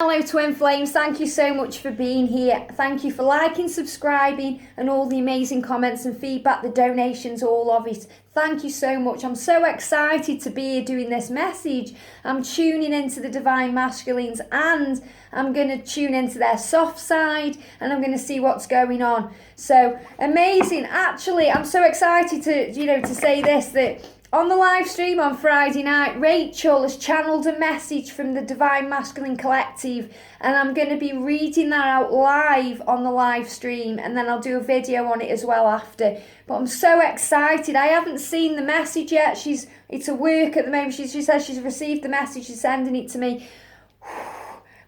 Hello Twin Flames, thank you so much for being here. Thank you for liking, subscribing and all the amazing comments and feedback, the donations, all of it. Thank you so much. I'm so excited to be here doing this message. I'm tuning into the Divine Masculines and I'm going to tune into their soft side and I'm going to see what's going on. So amazing. Actually, I'm so excited to say this, that on the live stream on Friday night, Rachel has channeled a message from the Divine Masculine Collective and I'm going to be reading that out live on the live stream and then I'll do a video on it as well after. But I'm so excited. I haven't seen the message yet. It's at work at the moment. She says she's received the message. She's sending it to me.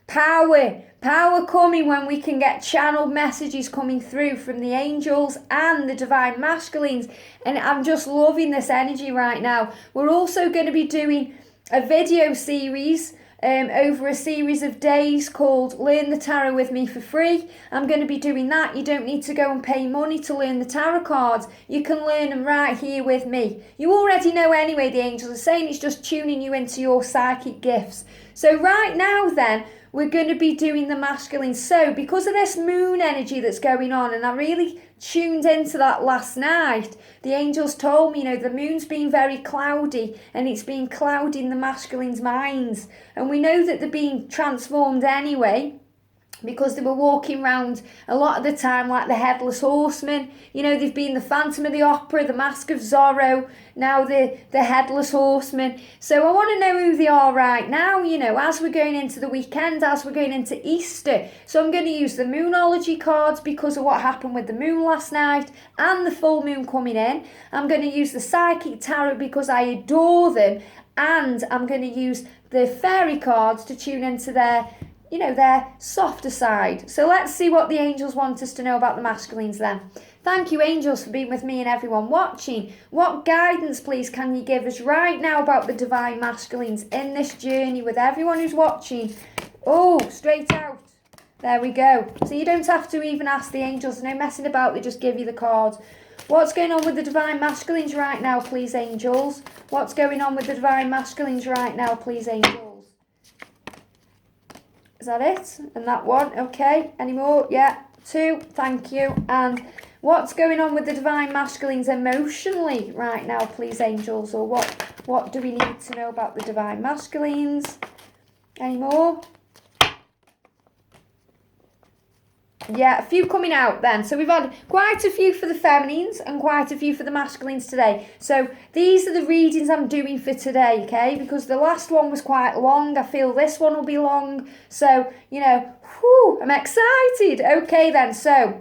Power coming when we can get channeled messages coming through from the angels and the Divine Masculines. And I'm just loving this energy right now. We're also going to be doing a video series over a series of days called Learn the Tarot with me for free. I'm going to be doing that. You don't need to go and pay money to learn the tarot cards. You can learn them right here with me. You already know anyway, the angels are saying it's just tuning you into your psychic gifts. So right now then, we're going to be doing the masculine. So because of this moon energy that's going on, and I really tuned into that last night, the angels told me, the moon's been very cloudy and it's been clouding the masculine's minds. And we know that they're being transformed anyway, because they were walking around a lot of the time like the Headless Horseman. They've been the Phantom of the Opera, the Mask of Zorro, now the Headless Horseman. So I want to know who they are right now, as we're going into the weekend, as we're going into Easter. So I'm going to use the Moonology cards because of what happened with the moon last night and the full moon coming in. I'm going to use the Psychic Tarot because I adore them. And I'm going to use the Fairy cards to tune into their softer side. So let's see what the angels want us to know about the masculines then. Thank you, angels, for being with me and everyone watching. What guidance, please, can you give us right now about the Divine Masculines in this journey with everyone who's watching? Oh, straight out. There we go. So you don't have to even ask the angels. No messing about. They just give you the cards. What's going on with the Divine Masculines right now, please, angels? What's going on with the Divine Masculines right now, please, angels? Is that it? And that one? Okay. Any more? Yeah. 2. Thank you. And what's going on with the Divine Masculines emotionally right now, please, angels? Or what do we need to know about the Divine Masculines? Any more? Yeah, a few coming out then. So we've had quite a few for the feminines and quite a few for the masculines today. So these are the readings I'm doing for today, okay? Because the last one was quite long. I feel this one will be long. So, I'm excited. Okay then, so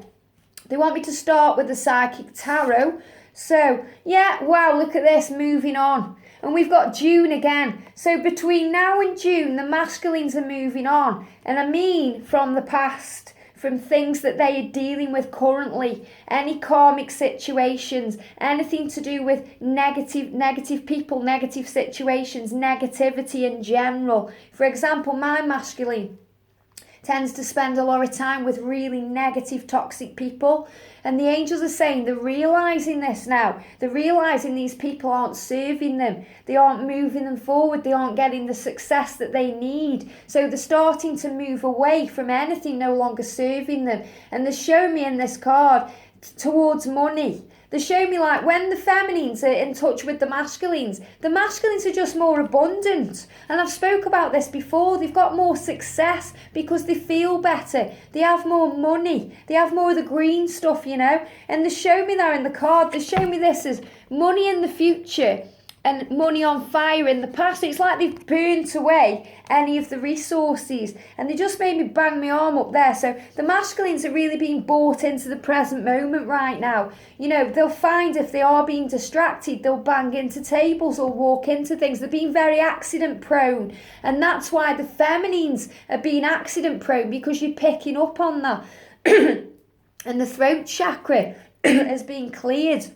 they want me to start with the Psychic Tarot. So, yeah, wow, look at this, moving on. And we've got June again. So between now and June, the masculines are moving on. And I mean from the past, from things that they are dealing with currently, any karmic situations, anything to do with negative people, negative situations, negativity in general. For example, my masculine tends to spend a lot of time with really negative, toxic people. And the angels are saying they're realising this now. They're realising these people aren't serving them. They aren't moving them forward. They aren't getting the success that they need. So they're starting to move away from anything no longer serving them. And they show me in this card towards money. They show me like when the feminines are in touch with the masculines are just more abundant. And I've spoke about this before. They've got more success because they feel better. They have more money. They have more of the green stuff, And they show me there in the card. They show me this as money in the future and money on fire in the past. It's like they've burnt away any of the resources and they just made me bang my arm up there. So the masculines are really being brought into the present moment right now. They'll find if they are being distracted, they'll bang into tables or walk into things. They're being very accident prone, and that's why the feminines are being accident prone, because you're picking up on that. And the throat chakra has been cleared.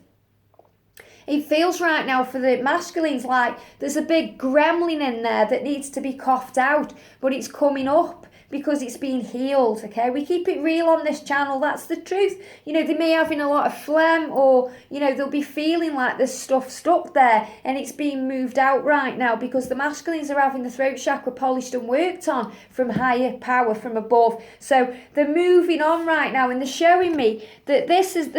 It feels right now for the masculines like there's a big gremlin in there that needs to be coughed out, but it's coming up because it's been healed, okay? We keep it real on this channel, that's the truth. You know, they may having a lot of phlegm, or, you know, they'll be feeling like there's stuff stuck there and it's being moved out right now because the masculines are having the throat chakra polished and worked on from higher power from above. So they're moving on right now, and they're showing me that this is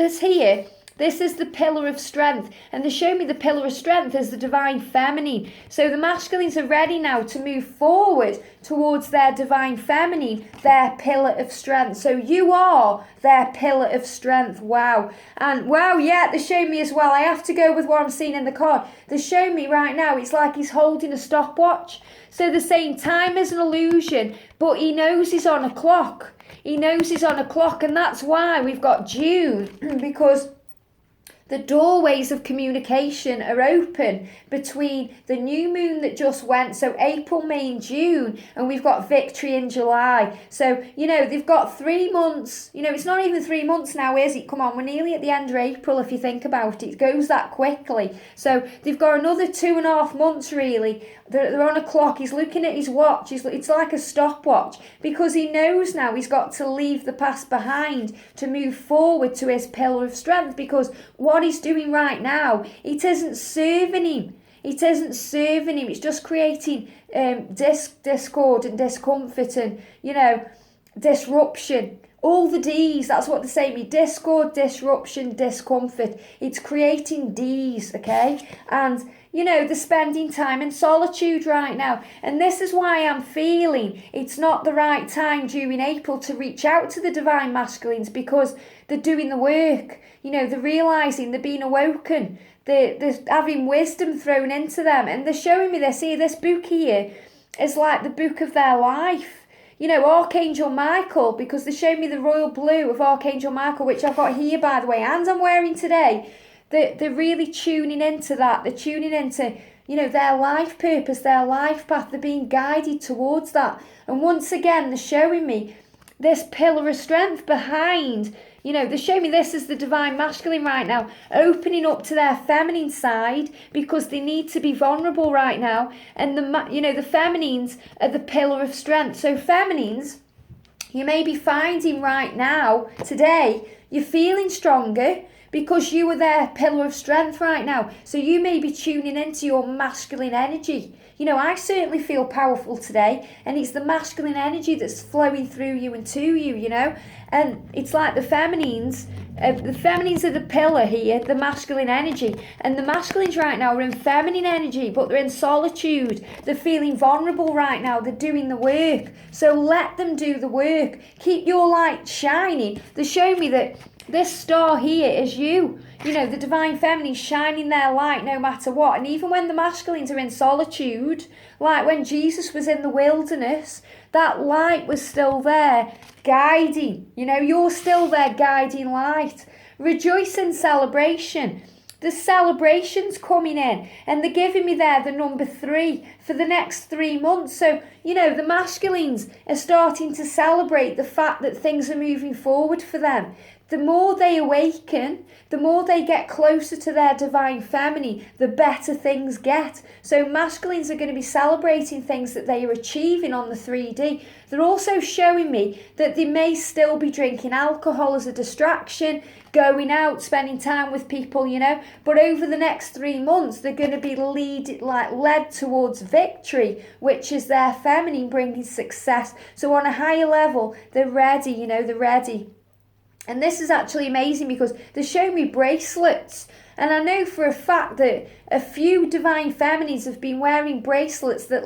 the pillar of strength, and they show me the pillar of strength as the divine feminine. So the masculines are ready now to move forward towards their divine feminine, their pillar of strength. So you are their pillar of strength. Wow. And wow, yeah, they show me as well. I have to go with what I'm seeing in the card. They show me right now, it's like he's holding a stopwatch. So they're saying time is an illusion, but he knows he's on a clock. He knows he's on a clock, and that's why we've got June, because the doorways of communication are open between the new moon that just went, so April, May and June, and we've got victory in July. So, you know, they've got 3 months. You know, it's not even 3 months now, is it? Come on, we're nearly at the end of April if you think about it. It goes that quickly. So they've got another 2.5 months really. They're on a clock. He's looking at his watch. It's like a stopwatch, because he knows now he's got to leave the past behind to move forward to his pillar of strength, because what he's doing right now, it isn't serving him. It isn't serving him. It's just creating discord and discomfort and, you know, disruption. All the D's, that's what they say me. Discord, disruption, discomfort. It's creating D's, okay? And, you know, they're spending time in solitude right now. And this is why I'm feeling it's not the right time during April to reach out to the divine masculines, because they're doing the work. You know, they're realising, they're being awoken. They're having wisdom thrown into them. And they're showing me this here. This book here is like the book of their life. You know, Archangel Michael, because they showed me the royal blue of Archangel Michael, which I've got here, by the way, and I'm wearing today. They're really tuning into that. They're tuning into, you know, their life purpose, their life path. They're being guided towards that. And once again, they're showing me this pillar of strength behind. You know, they show me this as the divine masculine right now, opening up to their feminine side, because they need to be vulnerable right now. And the feminines are the pillar of strength. So feminines, you may be finding right now, today, you're feeling stronger because you are their pillar of strength right now. So you may be tuning into your masculine energy. You know, I certainly feel powerful today, and it's the masculine energy that's flowing through you and to you, you know. And it's like the feminines are the pillar here, the masculine energy. And the masculines right now are in feminine energy, but they're in solitude. They're feeling vulnerable right now. They're doing the work. So let them do the work. Keep your light shining. They show me that this star here is you. You know, the divine feminine shining their light no matter what. And even when the masculines are in solitude, like when Jesus was in the wilderness, that light was still there, guiding. You know, you're still there, guiding light. Rejoice in celebration. The celebration's coming in, and they're giving me there the number 3 for the next 3 months. So, you know, the masculines are starting to celebrate the fact that things are moving forward for them. The more they awaken, the more they get closer to their divine feminine, the better things get. So masculines are going to be celebrating things that they are achieving on the 3D. They're also showing me that they may still be drinking alcohol as a distraction, going out, spending time with people, you know. But over the next 3 months, they're going to be led towards victory, which is their feminine bringing success. So on a higher level, they're ready, you know, they're ready. And this is actually amazing because they show me bracelets. And I know for a fact that a few divine feminines have been wearing bracelets that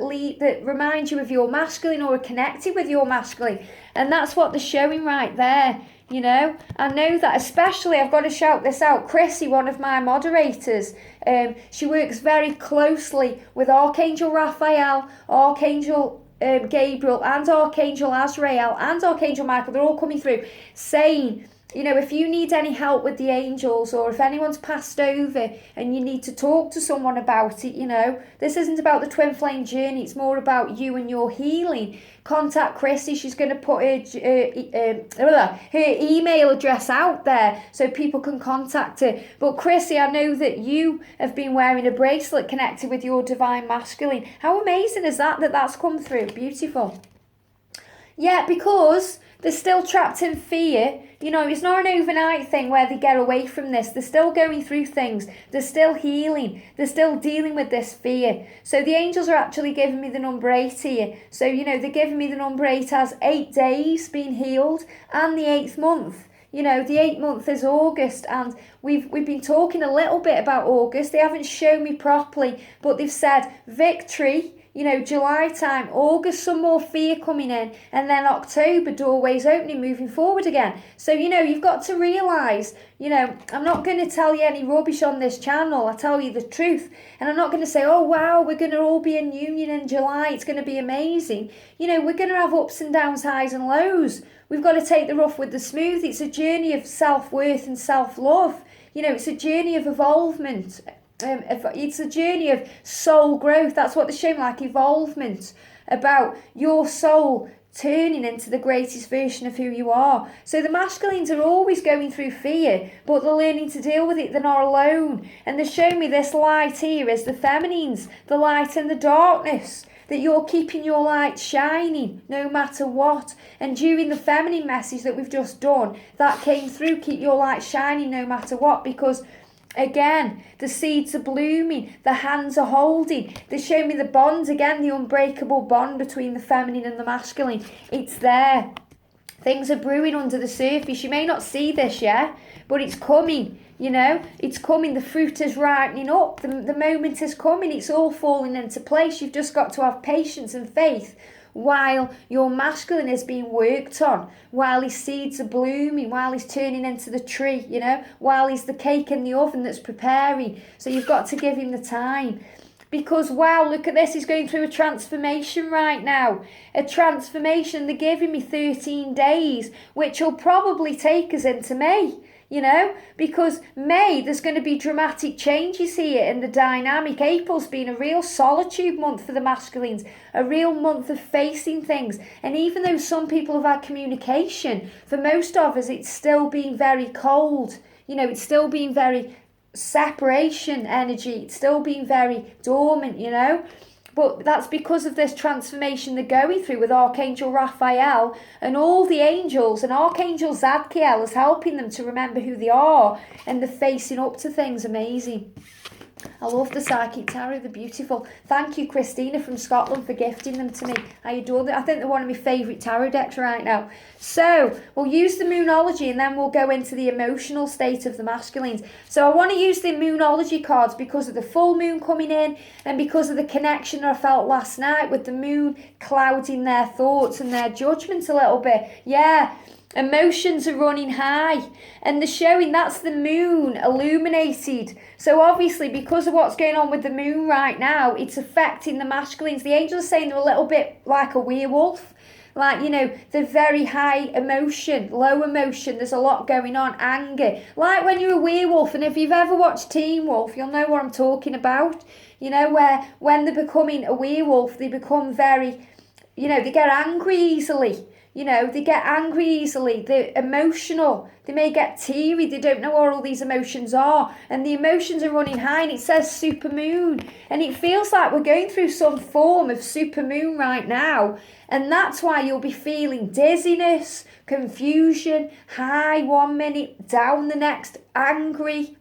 remind you of your masculine or are connected with your masculine. And that's what they're showing right there, you know. I know that, especially, I've got to shout this out, Chrissy, one of my moderators, she works very closely with Archangel Raphael, Archangel Gabriel and Archangel Azrael and Archangel Michael. They're all coming through saying, you know, if you need any help with the angels, or if anyone's passed over and you need to talk to someone about it, you know, this isn't about the twin flame journey, it's more about you and your healing. Contact Chrissy. She's going to put her email address out there so people can contact her. But Chrissy, I know that you have been wearing a bracelet connected with your divine masculine. How amazing is that that's come through? Beautiful. Yeah, because they're still trapped in fear. You know, it's not an overnight thing where they get away from this. They're still going through things. They're still healing. They're still dealing with this fear. So the angels are actually giving me the number 8 here. So, you know, they're giving me the number 8 as 8 days being healed and the 8th month. You know, the 8th month is August, and we've been talking a little bit about August. They haven't shown me properly, but they've said victory, you know, July time, August, some more fear coming in, and then October, doorways opening, moving forward again. So, you know, you've got to realise, you know, I'm not going to tell you any rubbish on this channel. I tell you the truth. And I'm not going to say, oh, wow, we're going to all be in union in July. It's going to be amazing. You know, we're going to have ups and downs, highs and lows. We've got to take the rough with the smooth. It's a journey of self-worth and self-love. You know, it's a journey of evolvement. It's a journey of soul growth. That's what they show me, like evolvement, about your soul turning into the greatest version of who you are. So the masculines are always going through fear, but they're learning to deal with it. They're not alone. And they show me this light here as the feminines, the light and the darkness, that you're keeping your light shining no matter what. And during the feminine message that we've just done, that came through, keep your light shining no matter what, because again, the seeds are blooming, the hands are holding. They show me the bond again, the unbreakable bond between the feminine and the masculine. It's there. Things are brewing under the surface. You may not see this yet, but it's coming. You know, it's coming. The fruit is ripening up. The moment is coming. It's all falling into place. You've just got to have patience and faith while your masculine is being worked on, while his seeds are blooming, while he's turning into the tree, you know, while he's the cake in the oven that's preparing. So you've got to give him the time. Because, wow, look at this, he's going through a transformation right now. A transformation. They're giving me 13 days, which will probably take us into May. You know, because May, there's going to be dramatic changes here in the dynamic. April's been a real solitude month for the masculines, a real month of facing things. And even though some people have had communication, for most of us, it's still been very cold. You know, it's still been very separation energy. It's still been very dormant, you know. But that's because of this transformation they're going through with Archangel Raphael and all the angels, and Archangel Zadkiel is helping them to remember who they are, and they're facing up to things. Amazing. I love the Psychic Tarot, they're beautiful. Thank you, Christina from Scotland, for gifting them to me. I adore them. I think they're one of my favourite tarot decks right now. So, we'll use the Moonology and then we'll go into the emotional state of the masculines. So, I want to use the Moonology cards because of the full moon coming in and because of the connection I felt last night with the moon clouding their thoughts and their judgments a little bit. Yeah. Emotions are running high, and they're showing that's the moon illuminated. So obviously, because of what's going on with the moon right now, it's affecting the masculines. The angels are saying they're a little bit like a werewolf. Like, you know, they're very high emotion, low emotion. There's a lot going on, anger. Like when you're a werewolf, and if you've ever watched Teen Wolf, you'll know what I'm talking about. You know, where when they're becoming a werewolf, they become very, you know, they get angry easily. You know, they get angry easily, they're emotional, they may get teary, they don't know what all these emotions are, and the emotions are running high, and it says super moon, and it feels like we're going through some form of super moon right now, and that's why you'll be feeling dizziness, confusion, high 1 minute, down the next, angry,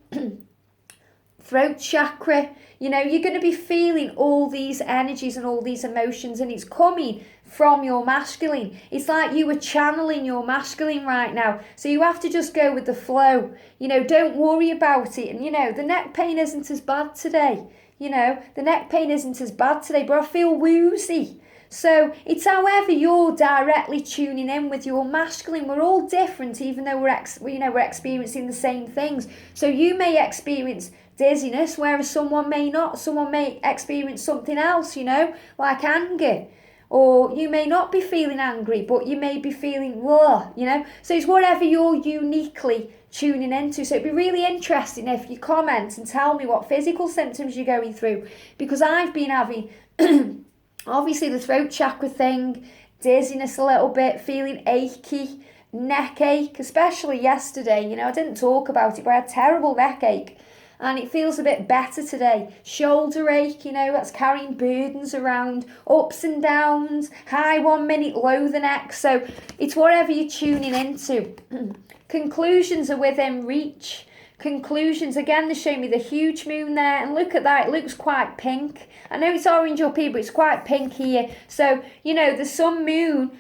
throat chakra. You know, you're going to be feeling all these energies and all these emotions, and it's coming from your masculine. It's like you were channeling your masculine right now. So you have to just go with the flow. You know, don't worry about it. And, you know, the neck pain isn't as bad today. You know, the neck pain isn't as bad today, but I feel woozy. So it's however you're directly tuning in with your masculine. We're all different, even though we're experiencing the same things. So you may experience dizziness, whereas someone may not. Someone may experience something else, you know, like anger. Or you may not be feeling angry, but you may be feeling, whoa, you know. So it's whatever you're uniquely tuning into. So it'd be really interesting if you comment and tell me what physical symptoms you're going through. Because I've been having, obviously, the throat chakra thing, dizziness a little bit, feeling achy, neck ache, especially yesterday. You know, I didn't talk about it, but I had terrible neck ache. and it feels a bit better today. Shoulder ache, that's carrying burdens around, ups and downs, high 1 minute, low the next. So it's whatever you're tuning into. Conclusions are within reach. Conclusions, again, they show me the huge moon there, and look at that, it looks quite pink. I know it's orange up here, but it's quite pink here. So, the sun moon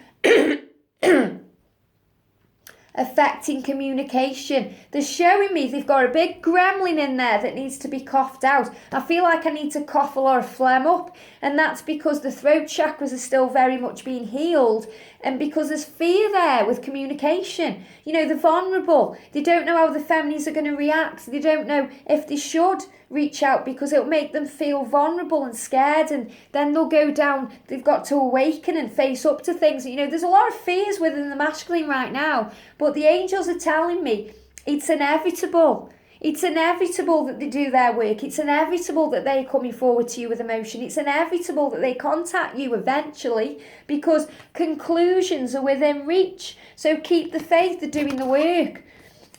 affecting communication. They're showing me they've got a big gremlin in there that needs to be coughed out. I feel like I need to cough a lot of phlegm up, and that's because the throat chakras are still very much being healed, and because there's fear there with communication. They're vulnerable. They don't know how the feminines are going to react. They don't know if they should reach out because it'll make them feel vulnerable and scared, and then they'll go down. They've got to awaken and face up to things. There's a lot of fears within the masculine right now, but the angels are telling me it's inevitable. It's inevitable that they do their work. It's inevitable that they're coming forward to you with emotion. It's inevitable that they contact you eventually, because conclusions are within reach. So keep the faith, they're doing the work.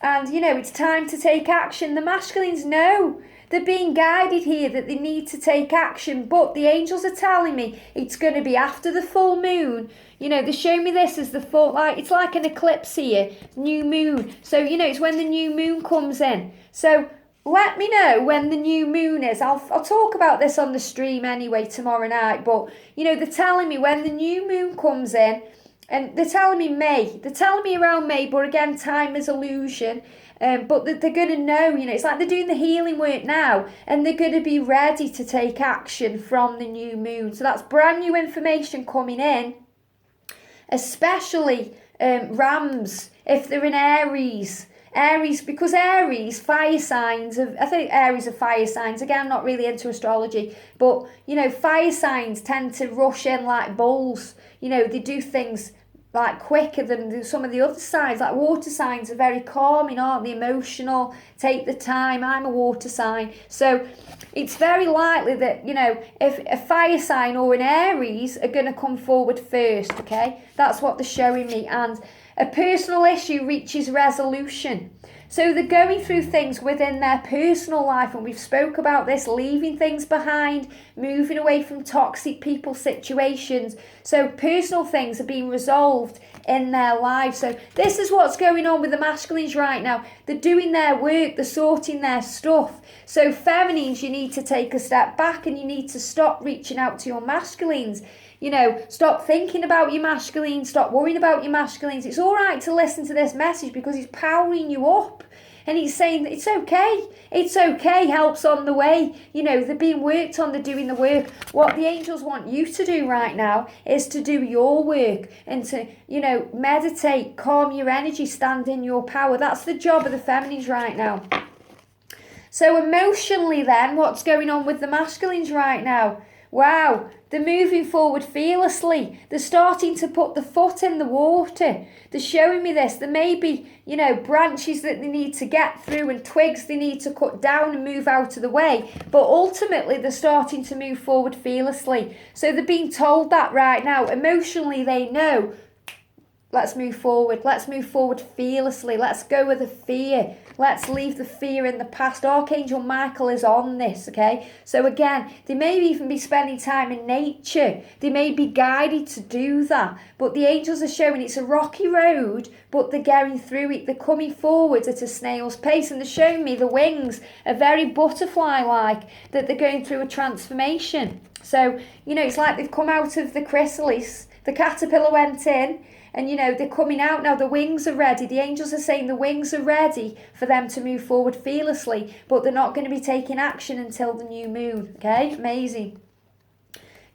And, it's time to take action. The masculines know. They're being guided here that they need to take action, but the angels are telling me it's going to be after the full moon. They show me this as the full, it's like an eclipse here, new moon. So, it's when the new moon comes in. So let me know when the new moon is. I'll talk about this on the stream anyway tomorrow night, but, they're telling me when the new moon comes in, and they're telling me May. They're telling me around May, but again, time is illusion. But they're going to know, it's like they're doing the healing work now, and they're going to be ready to take action from the new moon. So that's brand new information coming in, especially Rams, if they're in Aries. Aries, because Aries, fire signs, I think Aries are fire signs. Again, I'm not really into astrology, but, fire signs tend to rush in like bulls. They do things like quicker than some of the other signs. Like water signs are very calming, aren't they? Emotional, take the time. I'm a water sign, so it's very likely that if a fire sign or an Aries are going to come forward first. Okay, that's what they're showing me. And a personal issue reaches resolution. So they're going through things within their personal life, and we've spoke about this, leaving things behind, moving away from toxic people, situations. So personal things are being resolved in their lives. So this is what's going on with the masculines right now. They're doing their work, they're sorting their stuff. So feminines, you need to take a step back, and you need to stop reaching out to your masculines. Stop thinking about your masculines, stop worrying about your masculines. It's all right to listen to this message because he's powering you up. And he's saying that it's okay, help's on the way. They're being worked on, they're doing the work. What the angels want you to do right now is to do your work and to, meditate, calm your energy, stand in your power. That's the job of the feminines right now. So emotionally then, what's going on with the masculines right now? Wow, they're moving forward fearlessly. They're starting to put the foot in the water. They're showing me this. There may be, branches that they need to get through and twigs they need to cut down and move out of the way. But ultimately, they're starting to move forward fearlessly. So they're being told that right now. Emotionally, they know, let's move forward. Let's move forward fearlessly. Let's go with the fear. Let's leave the fear in the past. Archangel Michael is on this, okay? So again, they may even be spending time in nature. They may be guided to do that. But the angels are showing it's a rocky road, but they're getting through it. They're coming forward at a snail's pace, and they're showing me the wings are very butterfly-like, that they're going through a transformation. So, it's like they've come out of the chrysalis. The caterpillar went in, and they're coming out now. The wings are ready. The angels are saying the wings are ready for them to move forward fearlessly, but they're not going to be taking action until the new moon. Okay, amazing.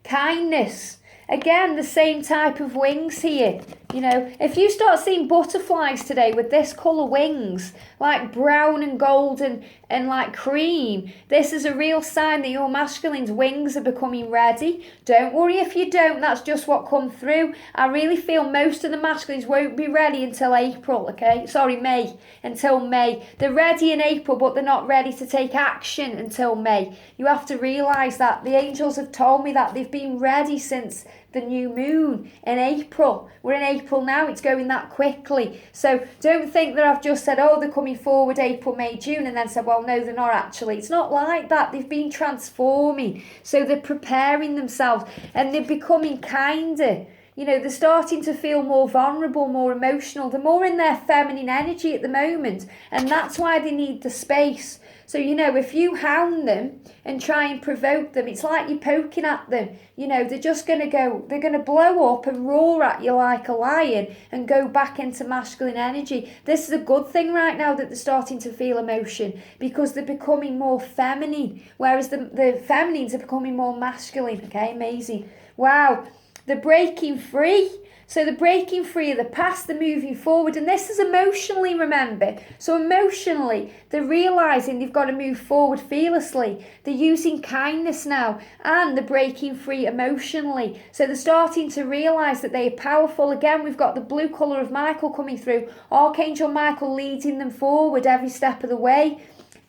Kindness. Again, the same type of wings here. If you start seeing butterflies today with this colour wings, like brown and gold and like cream, this is a real sign that your masculine's wings are becoming ready. Don't worry if you don't, that's just what come through. I really feel most of the masculines won't be ready until April, okay? Sorry, May, until May. They're ready in April, but they're not ready to take action until May. You have to realise that. The angels have told me that they've been ready since the new moon in April. We're in April now, it's going that quickly. So don't think that I've just said, oh, they're coming forward April, May, June, and then said, well, no, they're not actually. It's not like that. They've been transforming. So they're preparing themselves and they're becoming kinder. They're starting to feel more vulnerable, more emotional. They're more in their feminine energy at the moment. And that's why they need the space. So, if you hound them and try and provoke them, it's like you're poking at them. They're just going to they're going to blow up and roar at you like a lion and go back into masculine energy. This is a good thing right now that they're starting to feel emotion because they're becoming more feminine, whereas the feminines are becoming more masculine. Okay, amazing. Wow. They're breaking free. So they're breaking free of the past, they're moving forward. And this is emotionally, remember. So emotionally, they're realising they've got to move forward fearlessly. They're using kindness now and they're breaking free emotionally. So they're starting to realise that they are powerful. Again, we've got the blue colour of Michael coming through. Archangel Michael leading them forward every step of the way.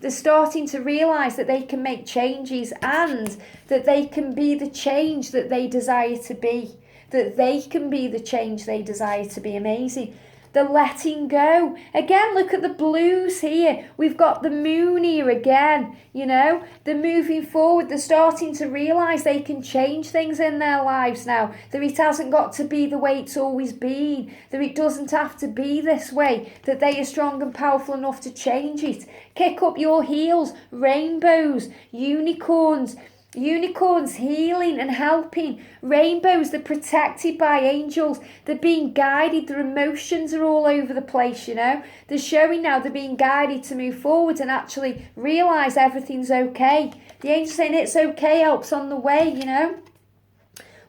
They're starting to realise that they can make changes and that they can be the change that they desire to be. That they can be the change they desire to be. Amazing. They're letting go. Again, look at the blues here. We've got the moon here again. They're moving forward. They're starting to realise they can change things in their lives now. That it hasn't got to be the way it's always been. That it doesn't have to be this way. That they are strong and powerful enough to change it. Kick up your heels. Rainbows. Unicorns. Unicorns healing and helping. Rainbows, they're protected by angels. They're being guided. Their emotions are all over the place, They're showing now they're being guided to move forward and actually realise everything's okay. The angels saying it's okay, help's on the way,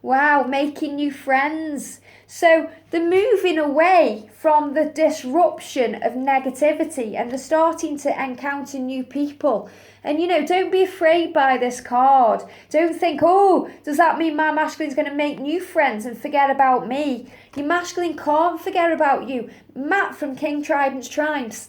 Wow, making new friends. So they're moving away from the disruption of negativity and they're starting to encounter new people. And, don't be afraid by this card. Don't think, oh, does that mean my masculine's going to make new friends and forget about me? Your masculine can't forget about you. Matt from King Trident's Tribe,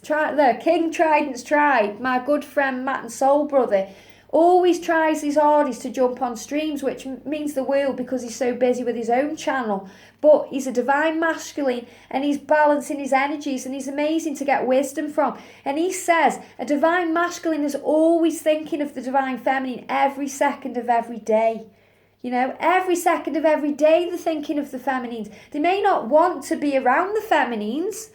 my good friend Matt and soul brother, always tries his hardest to jump on streams, which means the world because he's so busy with his own channel. But he's a divine masculine and he's balancing his energies and he's amazing to get wisdom from. And he says a divine masculine is always thinking of the divine feminine every second of every day. Every second of every day they're thinking of the feminines. They may not want to be around the feminines,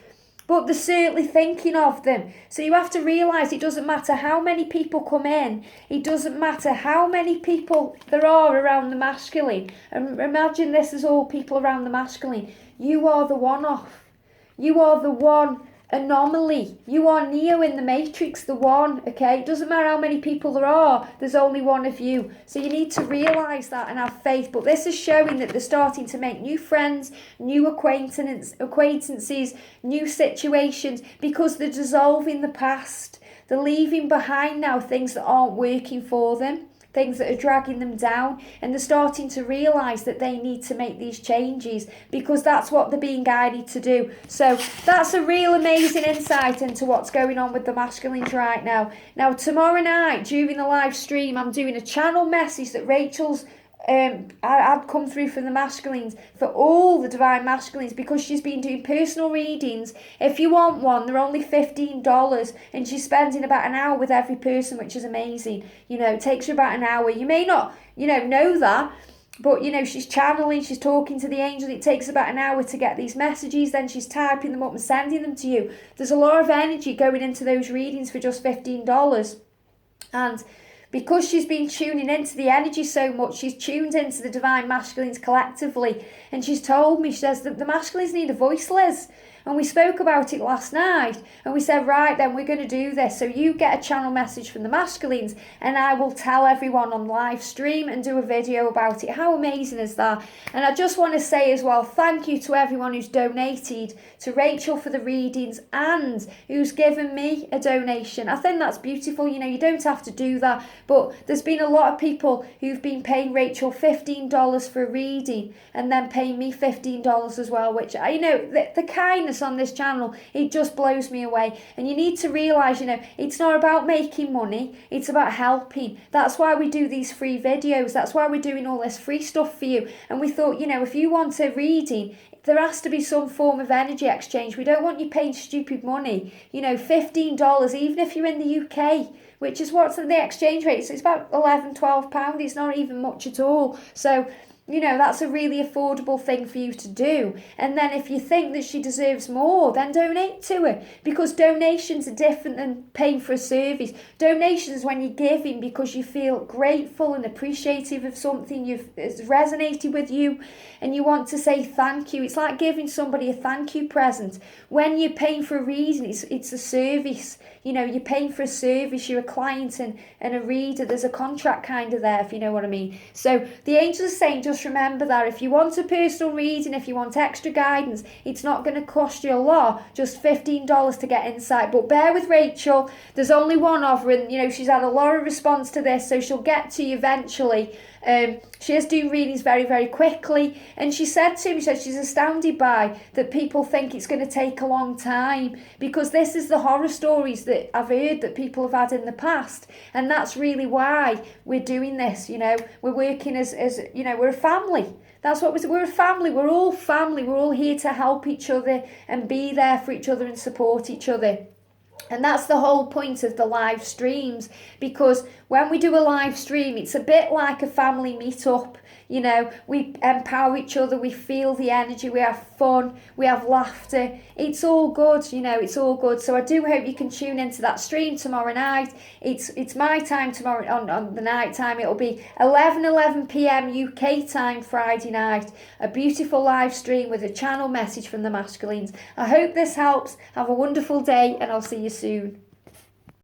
but they're certainly thinking of them. So you have to realise it doesn't matter how many people come in. It doesn't matter how many people there are around the masculine. And imagine this is all people around the masculine. You are the one-off. You are the one anomaly. You are Neo in the Matrix, the one, okay? It doesn't matter how many people there are. There's only one of you. So you need to realise that and have faith. But this is showing that they're starting to make new friends, new acquaintances, new situations because they're dissolving the past. They're leaving behind now things that aren't working for them. Things that are dragging them down, and they're starting to realise that they need to make these changes because that's what they're being guided to do. So that's a real amazing insight into what's going on with the masculines right now. Now, tomorrow night during the live stream, I'm doing a channel message that Rachel's I'd come through for the masculines, for all the divine masculines, because she's been doing personal readings. If you want one, they're only $15, and she's spending about an hour with every person, which is amazing. It takes her about an hour. You may not, know that, but, she's channeling, she's talking to the angels. It takes about an hour to get these messages. Then she's typing them up and sending them to you. There's a lot of energy going into those readings for just $15. And because she's been tuning into the energy so much, she's tuned into the divine masculines collectively. And she's told me, she says, that the masculines need a voice, Liz. And we spoke about it last night. And we said, right, then we're going to do this. So you get a channel message from the masculines and I will tell everyone on live stream and do a video about it. How amazing is that? And I just want to say as well, thank you to everyone who's donated to Rachel for the readings and who's given me a donation. I think that's beautiful. You don't have to do that. But there's been a lot of people who've been paying Rachel $15 for a reading and then paying me $15 as well, which, the kindness Christmas on this channel, it just blows me away. And you need to realise, you know, it's not about making money, it's about helping. That's why we do these free videos. That's why we're doing all this free stuff for you. And we thought, you know, if you want a reading, there has to be some form of energy exchange. We don't want you paying stupid money. You know, $15, even if you're in the UK, which is what's the exchange rate. So it's about £11-12. It's not even much at all. So, you know, that's a really affordable thing for you to do. And then if you think that she deserves more, then donate to her. Because donations are different than paying for a service. Donations when you're giving because you feel grateful and appreciative of something has resonated with you and you want to say thank you. It's like giving somebody a thank you present. When you're paying for a reason, it's a service. You know, you're paying for a service, you're a client and a reader. There's a contract kind of there, if you know what I mean. So the angels are saying, just remember that if you want a personal reading, if you want extra guidance, it's not going to cost you a lot, just $15 to get insight. But bear with Rachel, there's only one of her, and you know, she's had a lot of response to this, so she'll get to you eventually. She is doing readings very, very quickly, and she said to me, she's astounded by that people think it's going to take a long time, because this is the horror stories that I've heard that people have had in the past, and that's really why we're doing this. You know, we're working as you know, we're a family. That's what we're a family. We're all family. We're all here to help each other and be there for each other and support each other. And that's the whole point of the live streams, because when we do a live stream, it's a bit like a family meet-up. You know, we empower each other, we feel the energy, we have fun, we have laughter. It's all good, you know, it's all good. So I do hope you can tune into that stream tomorrow night. It's my time tomorrow on the night time. It'll be 11 p.m. UK time Friday night. A beautiful live stream with a channel message from the masculines. I hope this helps. Have a wonderful day and I'll see you soon.